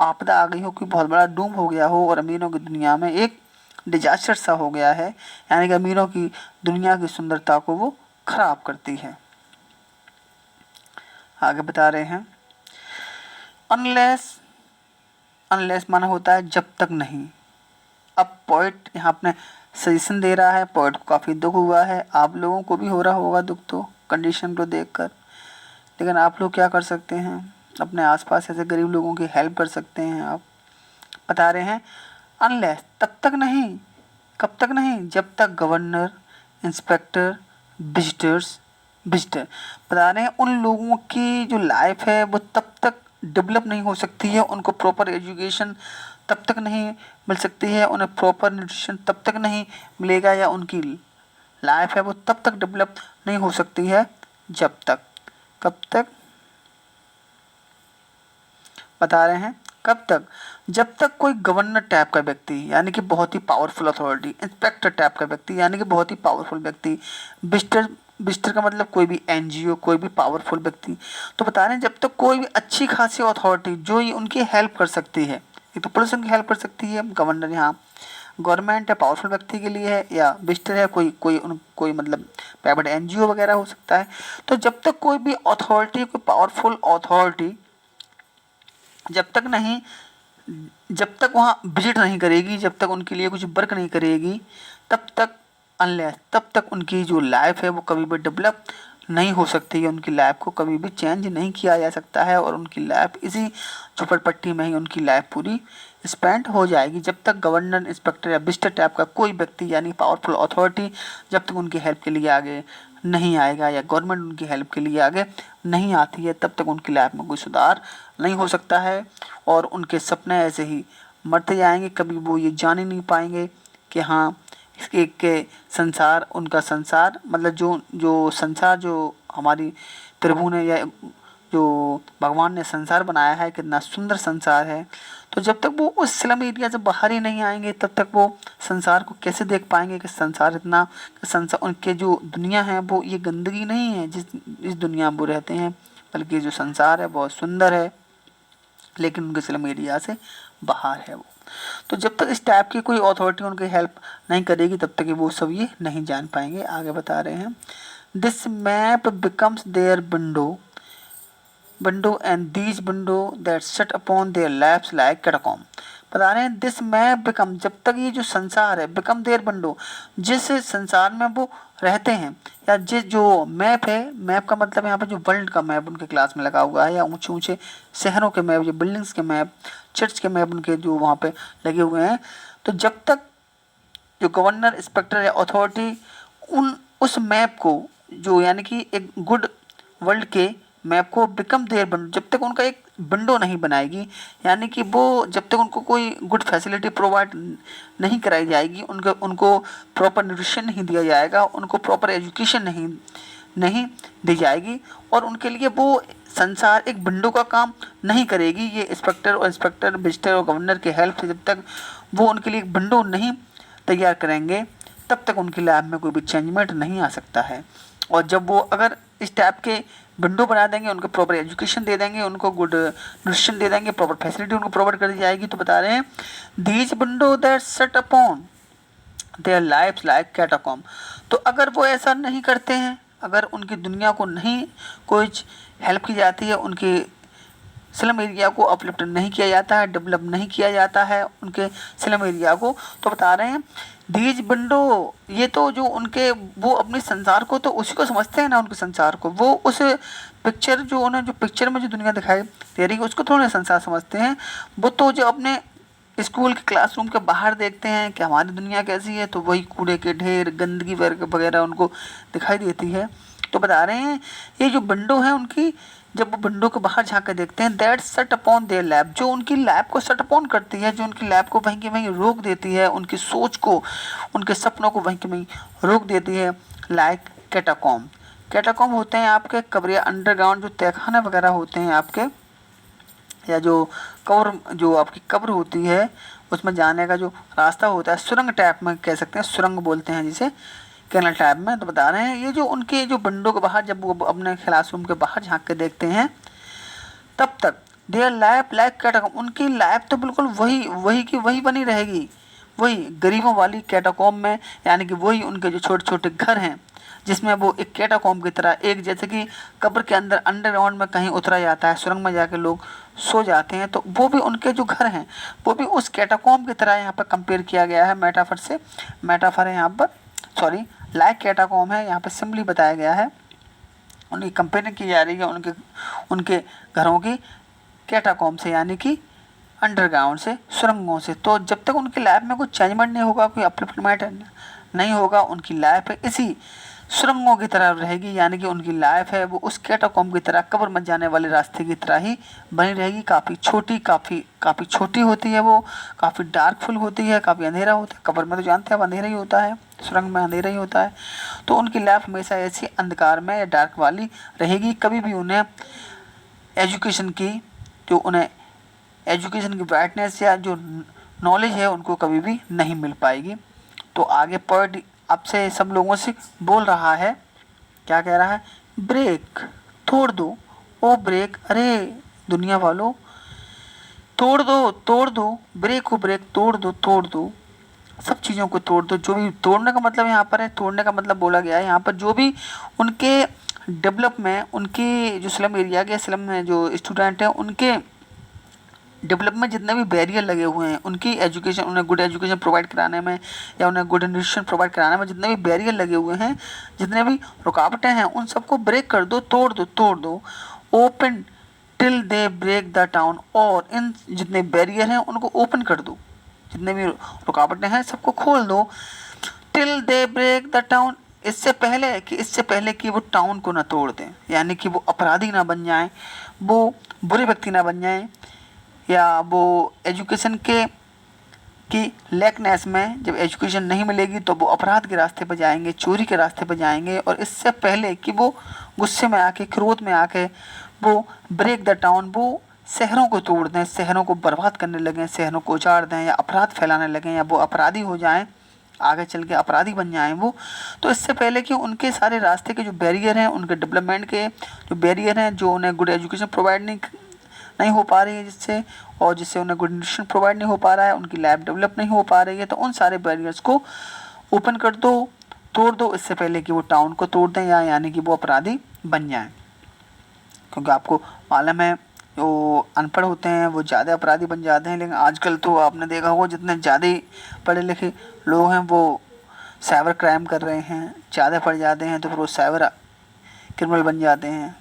आपदा आ गई हो, कोई बहुत बड़ा डूम हो गया हो, और अमीरों की दुनिया में एक डिजास्टर सा हो गया है, यानी कि अमीरों की दुनिया की सुंदरता को वो खराब करती है। आगे बता रहे हैं, अनलेस, अनलेस माना होता है जब तक नहीं। अब पोइट यहाँ अपने सजेशन दे रहा है, पोइट को काफ़ी दुख हुआ है, आप लोगों को भी हो रहा होगा दुख तो कंडीशन को देखकर, लेकिन आप लोग क्या कर सकते हैं, अपने आसपास ऐसे गरीब लोगों की हेल्प कर सकते हैं आप। बता रहे हैं, अनलेस, तब तक नहीं, कब तक नहीं, जब तक गवर्नर, इंस्पेक्टर, विजिटर, बता रहे हैं उन लोगों की जो लाइफ है वो तब तक डेवलप नहीं हो सकती है, उनको प्रॉपर एजुकेशन तब तक नहीं मिल सकती है, उन्हें प्रॉपर न्यूट्रिशन तब तक नहीं मिलेगा, या उनकी लाइफ है वो तब तक डेवलप नहीं हो सकती है जब तक, कब तक, बता रहे हैं कब तक, जब तक कोई गवर्नर टाइप का व्यक्ति, यानी कि बहुत ही पावरफुल अथॉरिटी, इंस्पेक्टर टाइप का व्यक्ति, यानी कि बहुत ही पावरफुल व्यक्ति, विजिटर का मतलब कोई भी एनजीओ, कोई भी पावरफुल व्यक्ति, तो बता रहे हैं जब तक कोई भी अच्छी खासी अथॉरिटी जो ये उनकी हेल्प कर सकती है, एक तो पुलिस उनकी हेल्प कर सकती है, गवर्नर यहाँ गवर्नमेंट है, पावरफुल व्यक्ति के लिए है, या विजिटर है कोई मतलब प्राइवेट एनजीओ वगैरह हो सकता है। तो जब तक कोई भी अथॉरिटी, कोई पावरफुल अथॉरिटी जब तक वहाँ विजिट नहीं करेगी, जब तक उनके लिए कुछ वर्क नहीं करेगी, तब तक उनकी जो लाइफ है वो कभी भी डेवलप नहीं हो सकती है, उनकी लाइफ को कभी भी चेंज नहीं किया जा सकता है और उनकी लाइफ इसी झोपड़पट्टी में ही उनकी लाइफ पूरी स्पेंड हो जाएगी जब तक गवर्नर, इंस्पेक्टर या विजिटर टाइप का कोई व्यक्ति यानी पावरफुल अथॉरिटी जब तक उनकी हेल्प के लिए आगे नहीं आएगा या गवर्नमेंट उनकी हेल्प के लिए आगे नहीं आती है, तब तक उनकी लाइफ में कोई सुधार नहीं हो सकता है और उनके सपने ऐसे ही मरते जाएंगे। कभी वो ये जान ही नहीं पाएंगे कि हाँ इसके के संसार, उनका संसार मतलब जो जो संसार जो हमारी प्रभु ने या जो भगवान ने संसार बनाया है कितना सुंदर संसार है। तो जब तक वो उस स्लम एरिया से बाहर ही नहीं आएंगे तब तक वो संसार को कैसे देख पाएंगे कि संसार इतना, संसार उनके जो दुनिया है वो ये गंदगी नहीं है जिस दुनिया में वो रहते हैं, बल्कि जो संसार है बहुत सुंदर है, लेकिन उनके स्लम एरिया से बाहर है वो। तो जब तक इस टाइप की कोई अथॉरिटी उनकी हेल्प नहीं करेगी तब तक वो सब ये नहीं जान पाएंगे। आगे बता रहे हैं, this map becomes their window and these window that shut upon their laps like catacomb। बता रहे हैं दिस मैप बिकम, जब तक ये जो संसार है, बिकम देयर विंडो, जिस संसार में वो रहते हैं या जिस जो मैप है, मैप का मतलब यहाँ पे जो वर्ल्ड का मैप उनके क्लास में लगा हुआ है या ऊंचे ऊंचे शहरों के मैप, जो बिल्डिंग्स के मैप, चर्च के मैप उनके जो वहाँ पे लगे हुए हैं। तो जब तक जो गवर्नर, इंस्पेक्टर या अथॉरिटी उस मैप को जो यानी कि एक गुड वर्ल्ड के मैप को बिकम देयर विंडो, जब तक उनका एक विंडो नहीं बनाएगी, यानी कि वो जब तक उनको कोई गुड फैसिलिटी प्रोवाइड नहीं कराई जाएगी, उनको प्रॉपर न्यूट्रिशन नहीं दिया जाएगा, उनको प्रॉपर एजुकेशन नहीं दी जाएगी और उनके लिए वो संसार एक विंडो का काम नहीं करेगी। ये इंस्पेक्टर विजिटर और गवर्नर की हेल्प से जब तक वो उनके लिए एक विंडो नहीं तैयार करेंगे तब तक उनकी लाइफ में कोई भी चेंजमेंट नहीं आ सकता है। और जब वो अगर इस टाइप के विंडो बना देंगे, उनको प्रॉपर एजुकेशन दे देंगे, उनको गुड न्यूट्रिशन दे देंगे, प्रॉपर फैसिलिटी उनको प्रोवाइड कर दी जाएगी, तो बता रहे हैं these window that shut upon their lifes like catacomb. तो अगर वो ऐसा नहीं करते हैं, अगर उनकी दुनिया को नहीं कोई हेल्प की जाती है, उनके स्लम एरिया को अपलिफ्ट नहीं किया जाता है, डेवलप नहीं किया जाता है उनके स्लम एरिया को, तो बता रहे हैं दीज विंडो, ये तो जो उनके वो अपने संसार को तो उसी को समझते हैं ना, उनके संसार को, वो उस पिक्चर जो उन्हें जो पिक्चर में जो दुनिया दिखाई दे रही है उसको थोड़ा संसार समझते हैं। वो तो जो अपने स्कूल के क्लासरूम के बाहर देखते हैं कि हमारी दुनिया कैसी है, तो वही कूड़े के ढेर, गंदगी वगैरह उनको दिखाई देती है। तो बता रहे हैं ये जो विंडो है उनकी, जब वो विंडो के बाहर झाँक कर देखते हैं, दैट सट अपॉन देयर लैब, जो उनकी लैब को सट अपॉन करती है, जो उनकी लैब को वहीं के वहीं रोक देती है, उनकी सोच को, उनके सपनों को वहीं के वहीं रोक देती है, लाइक कैटाकॉम्ब। कैटाकॉम्ब होते हैं आपके कब्र या अंडरग्राउंड जो तहखाने वगैरह होते हैं आपके, या जो कब्र जो आपकी कब्र होती है उसमें जाने का जो रास्ता होता है, सुरंग टाइप में कह सकते हैं, सुरंग बोलते हैं जिसे, कैनल टाइप में। तो बता रहे हैं ये जो उनके जो विंडो के बाहर जब वो अपने क्लासरूम के बाहर झांक के देखते हैं तब तक देयर लाइफ लाइक कैटाकॉम्ब, उनकी लाइफ तो बिल्कुल वही की वही बनी रहेगी, वही गरीबों वाली कैटाकॉम्ब में, यानी कि वही उनके जो छोटे छोटे घर हैं जिसमें वो एक कैटाकॉम्ब की तरह, एक जैसे कि कब्र के अंदर अंडरग्राउंड में कहीं उतरा जाता है, सुरंग में जाके लोग सो जाते हैं, तो वो भी उनके जो घर हैं वो भी उस कैटाकॉम्ब की तरह यहाँ पर कंपेयर किया गया है, मेटाफर से, मेटाफर है यहाँ पर, सॉरी लाइक कैटाकॉम्ब है यहाँ पर, सिंपली बताया गया है, उनकी कंपेयरिंग की जा रही है उनके घरों की कैटाकॉम्ब से, यानी कि अंडरग्राउंड से, सुरंगों से। तो जब तक उनकी लाइफ में कोई चेंजमेंट नहीं होगा, कोई अपलिफ्टमेंट नहीं होगा, उनकी लाइफ इसी सुरंगों की तरह रहेगी, यानी कि उनकी लाइफ है वो उस कैटाकॉम्ब की तरह, कब्र में जाने वाले रास्ते की तरह ही बनी रहेगी। काफ़ी छोटी होती है वो, काफ़ी डार्कफुल होती है, काफ़ी अंधेरा होता है। कब्र में तो जानते हैं अब अंधेरा ही होता है, सुरंग में अंधेरा ही होता है। तो उनकी लाइफ हमेशा ऐसी अंधकार में या डार्क वाली रहेगी। कभी भी उन्हें एजुकेशन की ब्राइटनेस या जो नॉलेज है उनको कभी भी नहीं मिल पाएगी। तो आगे पॉइंट आपसे सब लोगों से बोल रहा है, क्या कह रहा है, ब्रेक तोड़ दो, ओ ब्रेक, अरे दुनिया वालों तोड़ दो ब्रेक को, ब्रेक तोड़ दो सब चीज़ों को तोड़ दो। जो भी तोड़ने का मतलब यहाँ पर है, तोड़ने का मतलब बोला गया है यहाँ पर जो भी उनके डेवलप में, उनके जो स्लम एरिया के स्लम में जो स्टूडेंट हैं उनके डेवलपमेंट जितने भी बैरियर लगे हुए हैं उनकी एजुकेशन, उन्हें गुड एजुकेशन प्रोवाइड कराने में या उन्हें गुड न्यूट्रिशन प्रोवाइड कराने में जितने भी बैरियर लगे हुए हैं, जितने भी रुकावटें हैं, उन सबको ब्रेक कर दो, तोड़ दो। Open till they break the town, और इन जितने बैरियर हैं उनको ओपन कर दो, जितने भी रुकावटें हैं सबको खोल दो। Till they break the town, इससे पहले कि वो टाउन को ना तोड़ दें, यानी कि वो अपराधी ना बन जाएं, वो बुरे व्यक्ति ना बन जाएं, या वो एजुकेशन की लैकनेस में जब एजुकेशन नहीं मिलेगी तो वो अपराध के रास्ते पर जाएंगे, चोरी के रास्ते पर जाएंगे। और इससे पहले कि वो गुस्से में आके, क्रोध में आके वो ब्रेक द टाउन, वो शहरों को तोड़ दें, शहरों को बर्बाद करने लगें, शहरों को उजाड़ दें, या अपराध फैलाने लगें, या वो अपराधी हो जाएं, आगे चल के अपराधी बन जाएं वो, तो इससे पहले कि उनके सारे रास्ते के जो बैरियर हैं, उनके डेवलपमेंट के जो बैरियर हैं, जो उन्हें गुड एजुकेशन प्रोवाइड नहीं हो पा रही है जिससे, और जिससे उन्हें गुड न्यूट्रिशन प्रोवाइड नहीं हो पा रहा है, उनकी लैब डेवलप नहीं हो पा रही है, तो उन सारे बैरियर्स को ओपन कर दो, तोड़ दो, इससे पहले कि वो टाउन को तोड़ दें, या यानी कि वो अपराधी बन जाएं। क्योंकि आपको मालूम है जो अनपढ़ होते हैं वो ज़्यादा अपराधी बन जाते हैं, लेकिन आजकल तो आपने देखा होगा जितने ज़्यादा पढ़े लिखे लोग हैं वो साइबर क्राइम कर रहे हैं, ज़्यादा पढ़ जाते हैं तो फिर वो साइबर क्रिमिनल बन जाते हैं,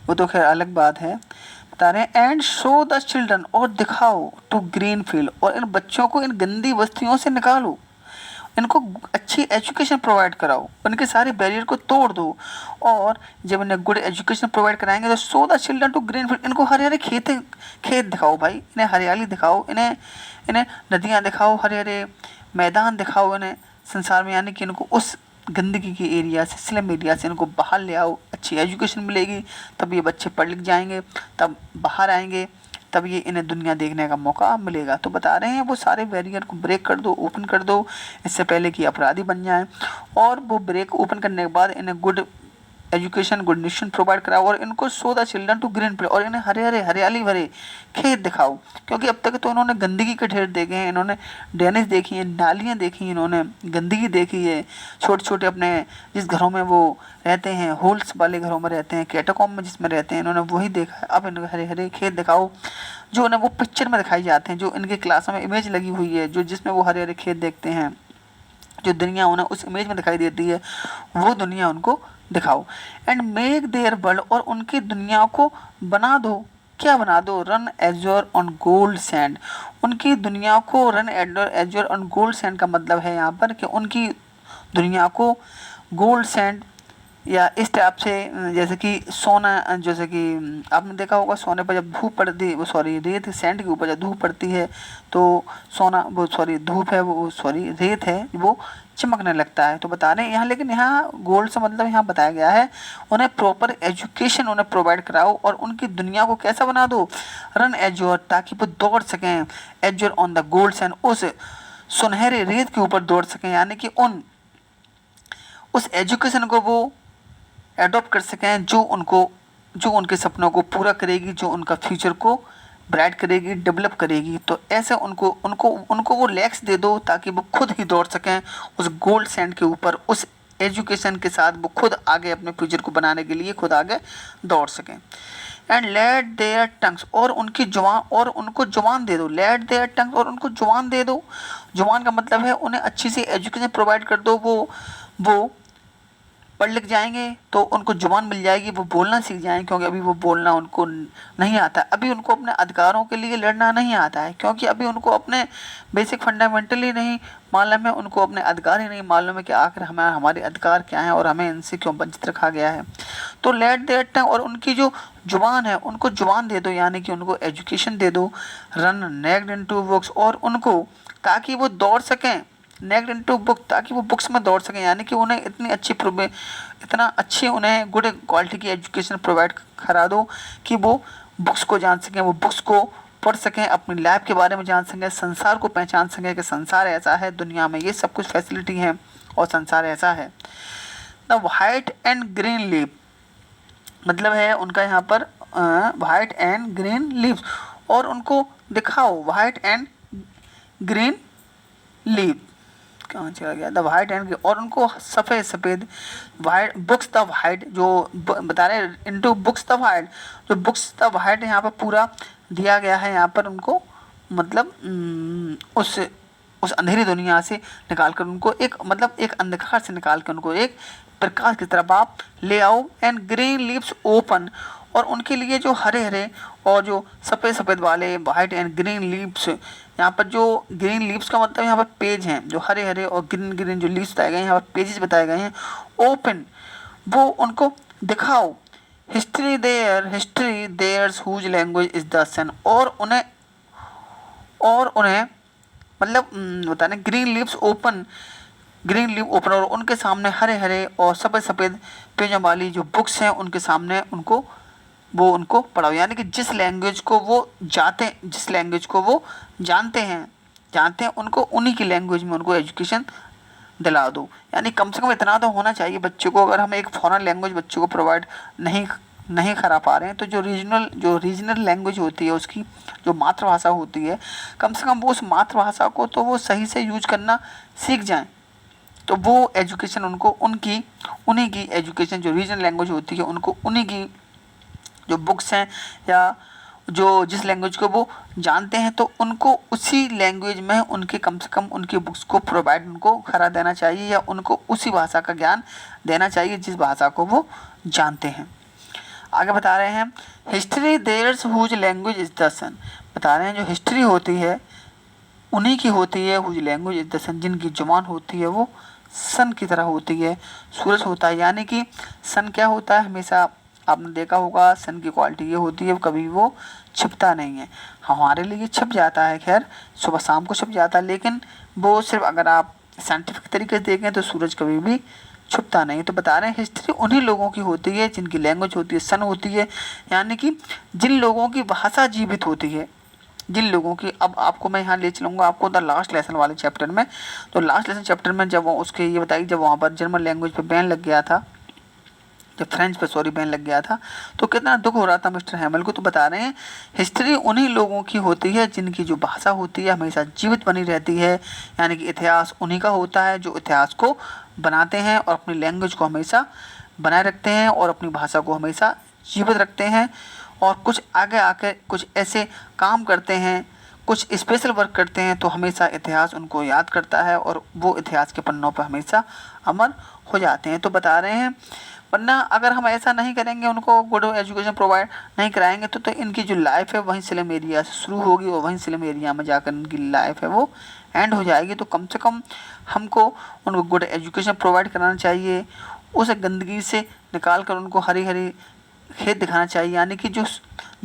वो तो खैर अलग बात है। बता रहे हैं एंड शो द चिल्ड्रन, और दिखाओ टू ग्रीन फील्ड, और इन बच्चों को इन गंदी बस्तियों से निकालो, इनको अच्छी एजुकेशन प्रोवाइड कराओ, उनके सारे बैरियर को तोड़ दो, और जब इन्हें गुड एजुकेशन प्रोवाइड कराएंगे तो show the children to green field, इनको हरे हरे खेत दिखाओ भाई, इन्हें हरियाली दिखाओ, इन्हें नदियाँ दिखाओ, हरे हरे मैदान दिखाओ इन्हें संसार में, यानी कि इनको उस गंदगी के एरिया से, स्लम एरिया से इनको बाहर ले आओ, अच्छी एजुकेशन मिलेगी, तब ये बच्चे पढ़ लिख जाएंगे, तब बाहर आएंगे, तब ये इन्हें दुनिया देखने का मौका मिलेगा। तो बता रहे हैं वो सारे बैरियर को ब्रेक कर दो, ओपन कर दो, इससे पहले कि अपराधी बन जाएं, और वो ब्रेक ओपन करने के बाद इन्हें good education, good nutrition provide कराओ, और इनको show the children to green field, और इन्हें हरे हरे हरियाली भरे खेत दिखाओ। क्योंकि अब तक तो इन्होंने गंदगी के ढेर देखे हैं, इन्होंने ड्रेनेज देखी है, नालियाँ देखी, इन्होंने गंदगी देखी है, छोटे छोटे अपने जिस घरों में वो रहते हैं, होल्स वाले घरों में रहते हैं, कैटाकॉम में जिसमें रहते हैं, इन्होंने वही देखा है। अब इन्हें हरे हरे खेत दिखाओ जो उन्हें वो पिक्चर में दिखाई जाते हैं, जो इनके क्लासों में इमेज लगी हुई है, जो जिसमें वो हरे हरे खेत देखते हैं, जो दुनिया उन्हें उस इमेज में दिखाई देती है, वो दुनिया उनको दिखाओ। एंड मेक देयर वर्ल्ड, और उनकी दुनिया को बना दो, क्या बना दो, run azure on gold sand, उनकी दुनिया को run azure on gold sand का मतलब है यहाँ पर कि उनकी दुनिया को गोल्ड सैंड या इस टाइप से, जैसे कि सोना, जैसे कि आपने देखा होगा सोने पर जब धूप पड़ती है, वो सॉरी रेत सैंड के ऊपर जब धूप पड़ती है तो सोना, वो सॉरी धूप है, वो सॉरी रेत है, वो चमकने लगता है। तो बता रहे हैं यहाँ, लेकिन यहाँ गोल्ड से मतलब यहाँ बताया गया है उन्हें प्रॉपर एजुकेशन उन्हें प्रोवाइड कराओ, और उनकी दुनिया को कैसा बना दो, रन एज्योर, ताकि वो दौड़ सकें, azure on the gold sand, उस सुनहरे रेत के ऊपर दौड़ सकें, यानी कि उस एजुकेशन को वो एडॉप्ट कर सकें जो उनके सपनों को पूरा करेगी, जो उनका फ्यूचर को ब्राइट करेगी, डेवलप करेगी। तो ऐसे उनको वो लैक्स दे दो ताकि वो खुद ही दौड़ सकें उस गोल्ड सैंड के ऊपर, उस एजुकेशन के साथ वो खुद आगे अपने फ्यूचर को बनाने के लिए खुद आगे दौड़ सकें। एंड लेट देयर टंग्स, और उनको जुबान दे दो, लेट देयर टंग्स, और उनको जुबान दे दो। जुबान का मतलब है उन्हें अच्छी सी एजुकेशन प्रोवाइड कर दो, वो पढ़ लिख जाएंगे तो उनको जुबान मिल जाएगी, वो बोलना सीख जाएंगे, क्योंकि अभी वो बोलना उनको नहीं आता, अभी उनको अपने अधिकारों के लिए लड़ना नहीं आता है, क्योंकि अभी उनको अपने बेसिक फंडामेंटली नहीं मालूम है, उनको अपने अधिकार ही नहीं मालूम है कि आखिर हमारे अधिकार क्या हैं और हमें इनसे क्यों वंचित रखा गया है। तो लेट देयर टंग, और उनकी जो जुबान है उनको जुबान दे दो, यानी कि उनको एजुकेशन दे दो। रन नेक्ड इनटू बुक्स, और उनको ताकि वो दौड़ सकें, नेक्ड इनटू बुक, ताकि वो बुक्स में दौड़ सकें, यानी कि उन्हें इतना अच्छी उन्हें गुड क्वालिटी की एजुकेशन प्रोवाइड करा दो कि वो बुक्स को जान सकें, वो बुक्स को पढ़ सकें, अपनी लैब के बारे में जान सकें, संसार को पहचान सकें कि संसार ऐसा है, दुनिया में ये सब कुछ फैसिलिटी है और संसार ऐसा है। The white and green leaf, मतलब है उनका यहाँ पर वाइट एंड ग्रीन लीव्स, और उनको दिखाओ वाइट एंड ग्रीन लीफ, कहाँ चला गया, द वाइट एंड, और उनको सफ़ेद वाइट बुक्स द वाइट, जो बता रहे इनटू बुक्स द वाइट, जो बुक्स द वाइट यहाँ पर पूरा दिया गया है यहाँ पर उनको, मतलब उस अंधेरी दुनिया से निकाल कर उनको एक, मतलब एक अंधकार से निकाल कर उनको एक प्रकाश की तरफ आप ले आओ। एंड ग्रीन लीव्स ओपन, और उनके लिए जो हरे हरे और जो सफ़ेद सफ़ेद वाले वाइट एंड ग्रीन लीव्स, यहाँ पर जो ग्रीन लीव्स का मतलब यहाँ पर पेज हैं, जो हरे हरे और ग्रीन ग्रीन जो लीव्स बताए गए हैं, यहाँ पर पेजेस बताए गए हैं। ओपन, वो उनको दिखाओ। History there's whose language is the sun, और उन्हें मतलब बताने green leaves open, green leave open, और उनके सामने हरे हरे और सफ़ेद सफ़ेद पेजों वाली जो बुक्स हैं उनके सामने उनको पढ़ाओ। यानी कि जिस लैंग्वेज को वो जानते हैं उनको उन्हीं की लैंग्वेज में उनको एजुकेशन दिला दो। यानी कम से कम इतना तो होना चाहिए बच्चों को, अगर हम एक फॉरेन लैंग्वेज बच्चों को प्रोवाइड नहीं करा पा रहे हैं, तो जो रीजनल लैंग्वेज होती है, उसकी जो मातृभाषा होती है, कम से कम वो उस मातृभाषा को तो वो सही से यूज करना सीख जाएं। तो वो एजुकेशन उनको उन्हीं की एजुकेशन, जो रीजनल लैंग्वेज होती है, उनको उन्हीं की जो बुक्स हैं या जो जिस लैंग्वेज को वो जानते हैं, तो उनको उसी लैंग्वेज में उनके कम से कम उनकी बुक्स को प्रोवाइड उनको करा देना चाहिए, या उनको उसी भाषा का ज्ञान देना चाहिए जिस भाषा को वो जानते हैं। आगे बता रहे हैं, history there's whose language is the sun, बता रहे हैं जो हिस्ट्री होती है उन्हीं की होती है, हुज लैंग्वेज इज द सन, जिनकी जुबान होती है वो सन की तरह होती है, सूरज होता है। यानी कि सन क्या होता है, हमेशा आपने देखा होगा सन की क्वालिटी ये होती है, कभी वो छिपता नहीं है। हमारे लिए छिप जाता है, खैर सुबह शाम को छिप जाता है, लेकिन वो सिर्फ अगर आप साइंटिफिक तरीके से देखें तो सूरज कभी भी छुपता नहीं। तो बता रहे हैं हिस्ट्री उन्हीं लोगों की होती है जिनकी लैंग्वेज होती है सन होती है, यानी कि जिन लोगों की भाषा जीवित होती है, जिन लोगों की। अब आपको मैं यहाँ ले चलूँगा आपको द लास्ट लेसन वाले चैप्टर में। तो लास्ट लेसन चैप्टर में जब उसके ये बताइए, जब वहाँ पर जर्मन लैंग्वेज पे बैन लग गया था, जब फ्रेंच पे बैन लग गया था, तो कितना दुख हो रहा था मिस्टर हैमल को। तो बता रहे हैं हिस्ट्री उन्हीं लोगों की होती है जिनकी जो भाषा होती है हमेशा जीवित बनी रहती है, यानी कि इतिहास उन्हीं का होता है जो इतिहास को बनाते हैं और अपनी लैंग्वेज को हमेशा बनाए रखते हैं और अपनी भाषा को हमेशा जीवित रखते हैं, और कुछ आगे आके कुछ ऐसे काम करते हैं, कुछ स्पेशल वर्क करते हैं, तो हमेशा इतिहास उनको याद करता है और वो इतिहास के पन्नों पर हमेशा अमर हो जाते हैं। तो बता रहे हैं वरना अगर हम ऐसा नहीं करेंगे, उनको गुड एजुकेशन प्रोवाइड नहीं कराएंगे, तो इनकी जो लाइफ है वहीं स्लम एरिया से शुरू होगी और वहीं स्लम एरिया में जाकर इनकी लाइफ है वो एंड हो जाएगी। तो कम से कम हमको उनको गुड एजुकेशन प्रोवाइड कराना चाहिए, उस गंदगी से निकाल कर उनको हरी हरी खेत दिखाना चाहिए। यानी कि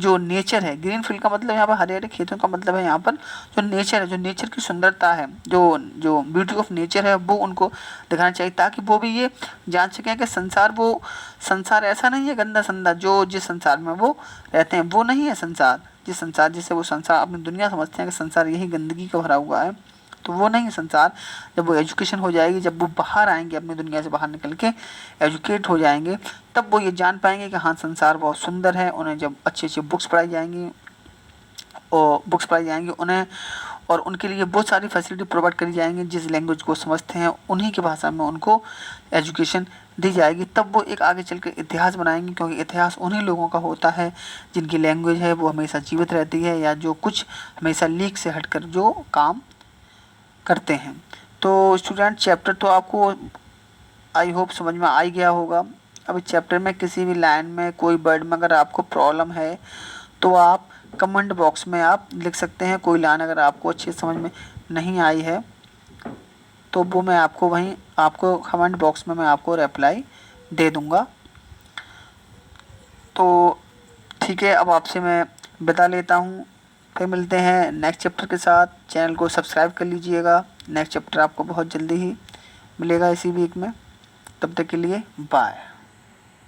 जो नेचर है, ग्रीन फील्ड का मतलब यहाँ पर हरे हरे खेतों का मतलब है यहाँ पर जो नेचर है, जो नेचर की सुंदरता है, जो ब्यूटी ऑफ नेचर है, वो उनको दिखाना चाहिए, ताकि वो भी ये जान सकें कि संसार ऐसा नहीं है गंदा संदा, जो जिस संसार में वो रहते हैं वो नहीं है संसार, जिसे वो संसार अपनी दुनिया समझते हैं कि संसार यही गंदगी का भरा हुआ है, तो वो नहीं है संसार। जब वो एजुकेशन हो जाएगी, जब वो बाहर आएंगे, अपनी दुनिया से बाहर निकल के एजुकेट हो जाएंगे, तब वो ये जान पाएंगे कि हाँ संसार बहुत सुंदर है। उन्हें जब अच्छी अच्छी बुक्स पढ़ाई जाएंगी उन्हें, और उनके लिए बहुत सारी फैसिलिटी प्रोवाइड करी जाएंगी, जिस लैंग्वेज को समझते हैं उन्हीं की भाषा में उनको एजुकेशन दी जाएगी, तब वो एक आगे चल कर इतिहास बनाएंगे, क्योंकि इतिहास उन्हीं लोगों का होता है जिनकी लैंग्वेज है वो हमेशा जीवित रहती है, या जो कुछ हमेशा लीक से हटकर जो काम करते हैं। तो स्टूडेंट चैप्टर तो आपको आई होप समझ में आ ही गया होगा। अब इस चैप्टर में किसी भी लाइन में कोई वर्ड में अगर आपको प्रॉब्लम है तो आप कमेंट बॉक्स में आप लिख सकते हैं। कोई लाइन अगर आपको अच्छी समझ में नहीं आई है तो वो मैं आपको कमेंट बॉक्स में मैं आपको रिप्लाई दे दूँगा। तो ठीक है, अब आपसे मैं बता लेता हूँ, फिर मिलते हैं नेक्स्ट चैप्टर के साथ। चैनल को सब्सक्राइब कर लीजिएगा, नेक्स्ट चैप्टर आपको बहुत जल्दी ही मिलेगा इसी वीक में। तब तक के लिए बाय।